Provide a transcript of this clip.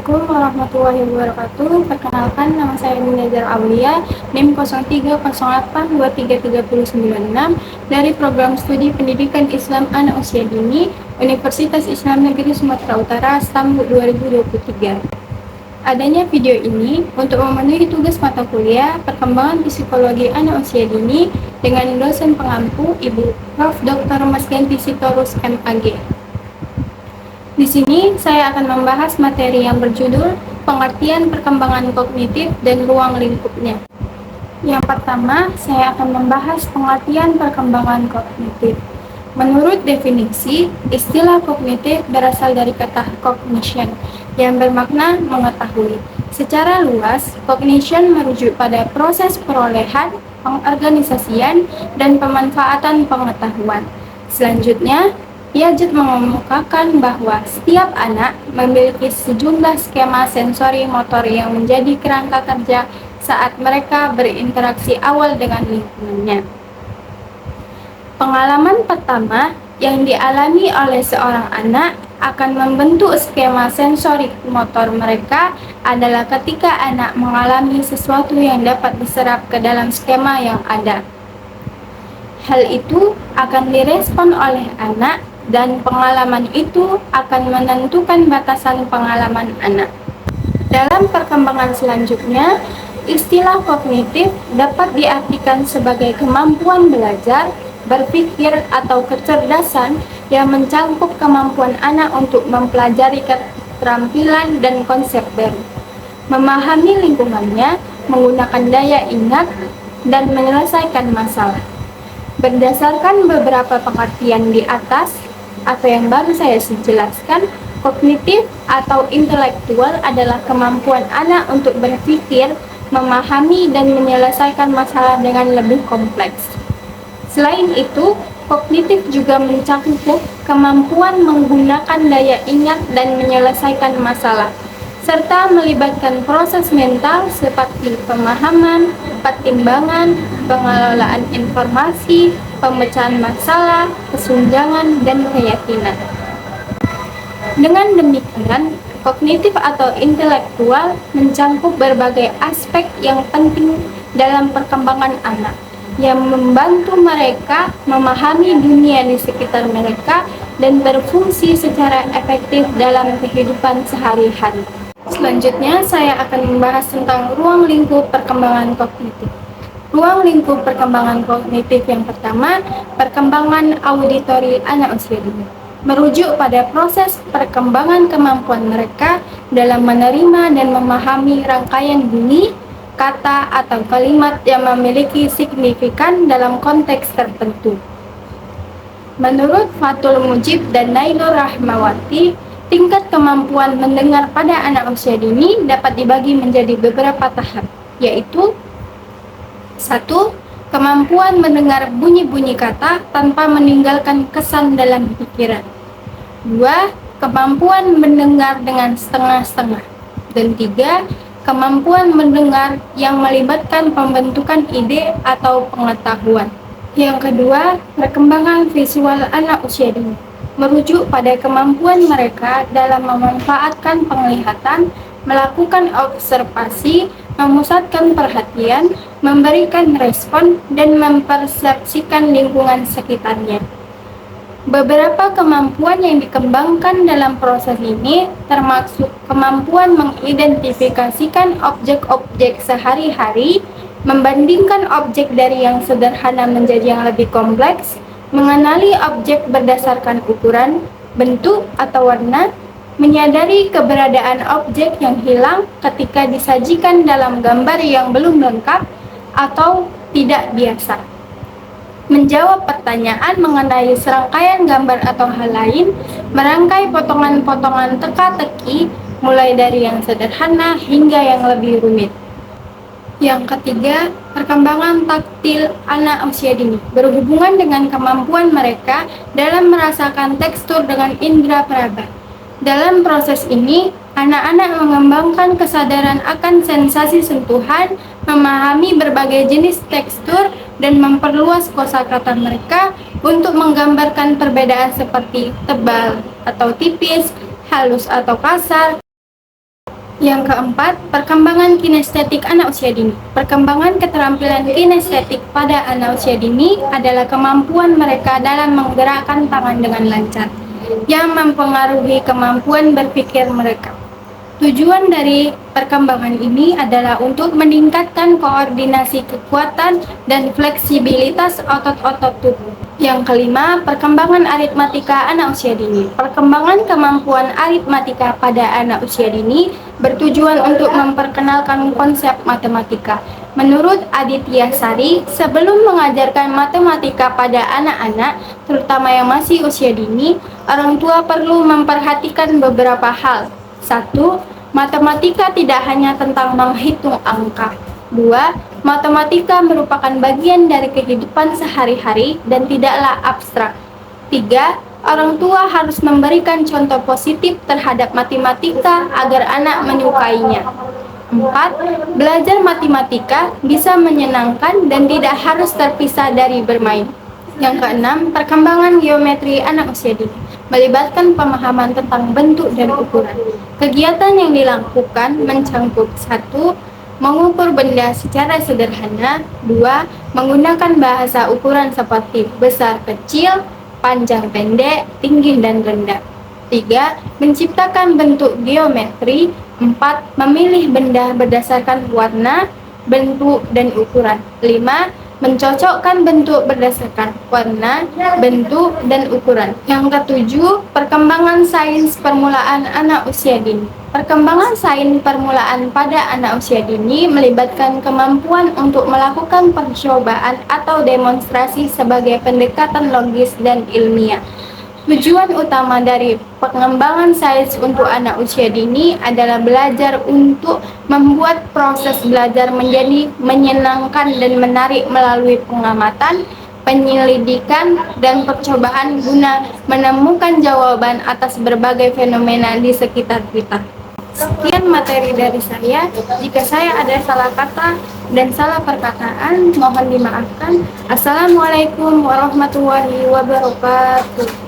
Assalamualaikum warahmatullahi wabarakatuh. Perkenalkan, nama saya Nizar Aulia, NIM 0308233096 dari Program Studi Pendidikan Islam Anak Usia Dini, Universitas Islam Negeri Sumatera Utara, STAM 2023. Adanya video ini untuk memenuhi tugas mata kuliah Perkembangan Psikologi Anak Usia Dini dengan dosen pengampu Ibu Prof. Dr. Masgenti Sitorus MAG. Di sini saya akan membahas materi yang berjudul Pengertian Perkembangan Kognitif dan Ruang Lingkupnya. Yang pertama, saya akan membahas pengertian perkembangan kognitif. Menurut definisi, istilah kognitif berasal dari kata cognition yang bermakna mengetahui. Secara luas, cognition merujuk pada proses perolehan, pengorganisasian, dan pemanfaatan pengetahuan. Selanjutnya, Piaget mengemukakan bahwa setiap anak memiliki sejumlah skema sensori motor yang menjadi kerangka kerja saat mereka berinteraksi awal dengan lingkungannya. Pengalaman pertama yang dialami oleh seorang anak akan membentuk skema sensori motor mereka adalah ketika anak mengalami sesuatu yang dapat diserap ke dalam skema yang ada. Hal itu akan direspon oleh anak dan pengalaman itu akan menentukan batasan pengalaman anak. Dalam perkembangan selanjutnya, istilah kognitif dapat diartikan sebagai kemampuan belajar, berpikir, atau kecerdasan yang mencakup kemampuan anak untuk mempelajari keterampilan dan konsep baru, memahami lingkungannya, menggunakan daya ingat, dan menyelesaikan masalah. Berdasarkan beberapa pengertian di atas, atau yang baru saya jelaskan, kognitif atau intelektual adalah kemampuan anak untuk berpikir, memahami, dan menyelesaikan masalah dengan lebih kompleks. Selain itu, kognitif juga mencakup kemampuan menggunakan daya ingat dan menyelesaikan masalah, serta melibatkan proses mental seperti pemahaman, pertimbangan, pengelolaan informasi, pemecahan masalah, kesenjangan, dan keyakinan. Dengan demikian, kognitif atau intelektual mencakup berbagai aspek yang penting dalam perkembangan anak, yang membantu mereka memahami dunia di sekitar mereka dan berfungsi secara efektif dalam kehidupan sehari-hari. Selanjutnya, saya akan membahas tentang ruang lingkup perkembangan kognitif. Ruang lingkup perkembangan kognitif yang pertama, perkembangan auditori anak usia dini, merujuk pada proses perkembangan kemampuan mereka dalam menerima dan memahami rangkaian bunyi, kata, atau kalimat yang memiliki signifikan dalam konteks tertentu. Menurut Fathul Mujib dan Nailur Rahmawati, tingkat kemampuan mendengar pada anak usia dini dapat dibagi menjadi beberapa tahap, yaitu 1. Kemampuan mendengar bunyi-bunyi kata tanpa meninggalkan kesan dalam pikiran. 2. Kemampuan mendengar dengan setengah-setengah. Dan 3. Kemampuan mendengar yang melibatkan pembentukan ide atau pengetahuan. Yang kedua, perkembangan visual anak usia dini, merujuk pada kemampuan mereka dalam memanfaatkan penglihatan, melakukan observasi, memusatkan perhatian, memberikan respon, dan mempersepsikan lingkungan sekitarnya. Beberapa kemampuan yang dikembangkan dalam proses ini termasuk kemampuan mengidentifikasikan objek-objek sehari-hari, membandingkan objek dari yang sederhana menjadi yang lebih kompleks, mengenali objek berdasarkan ukuran, bentuk, atau warna, menyadari keberadaan objek yang hilang ketika disajikan dalam gambar yang belum lengkap atau tidak biasa, menjawab pertanyaan mengenai serangkaian gambar atau hal lain, merangkai potongan-potongan teka-teki mulai dari yang sederhana hingga yang lebih rumit. Yang ketiga, perkembangan taktil anak usia dini berhubungan dengan kemampuan mereka dalam merasakan tekstur dengan indera peraba. Dalam proses ini, anak-anak mengembangkan kesadaran akan sensasi sentuhan, memahami berbagai jenis tekstur, dan memperluas kosakata mereka untuk menggambarkan perbedaan seperti tebal atau tipis, halus atau kasar, Yang keempat, perkembangan kinestetik anak usia dini. Perkembangan keterampilan kinestetik pada anak usia dini adalah kemampuan mereka dalam menggerakkan tangan dengan lancar, yang mempengaruhi kemampuan berpikir mereka. Tujuan dari perkembangan ini adalah untuk meningkatkan koordinasi kekuatan dan fleksibilitas otot-otot tubuh. Yang kelima, perkembangan aritmatika anak usia dini. Perkembangan kemampuan aritmatika pada anak usia dini bertujuan untuk memperkenalkan konsep matematika. Menurut Aditya Sari, sebelum mengajarkan matematika pada anak-anak, terutama yang masih usia dini, orang tua perlu memperhatikan beberapa hal. 1. Matematika tidak hanya tentang menghitung angka. 2. Matematika merupakan bagian dari kehidupan sehari-hari dan tidaklah abstrak. 3. Orang tua harus memberikan contoh positif terhadap matematika agar anak menyukainya. 4. Belajar matematika bisa menyenangkan dan tidak harus terpisah dari bermain. Yang keenam, perkembangan geometri anak usia dini melibatkan pemahaman tentang bentuk dan ukuran. Kegiatan yang dilakukan mencangkup 1. Mengukur benda secara sederhana. 2. Menggunakan bahasa ukuran seperti besar kecil, panjang pendek, tinggi dan rendah. 3. Menciptakan bentuk geometri. 4. Memilih benda berdasarkan warna, bentuk, dan ukuran. 5. Mencocokkan bentuk berdasarkan warna, bentuk, dan ukuran. Yang ketujuh, perkembangan sains permulaan anak usia dini. Perkembangan sains permulaan pada anak usia dini melibatkan kemampuan untuk melakukan percobaan atau demonstrasi sebagai pendekatan logis dan ilmiah. Tujuan utama dari pengembangan sains untuk anak usia dini adalah belajar untuk membuat proses belajar menjadi menyenangkan dan menarik melalui pengamatan, penyelidikan, dan percobaan guna menemukan jawaban atas berbagai fenomena di sekitar kita. Sekian materi dari saya. Jika saya ada salah kata dan salah perkataan, mohon dimaafkan. Assalamualaikum warahmatullahi wabarakatuh.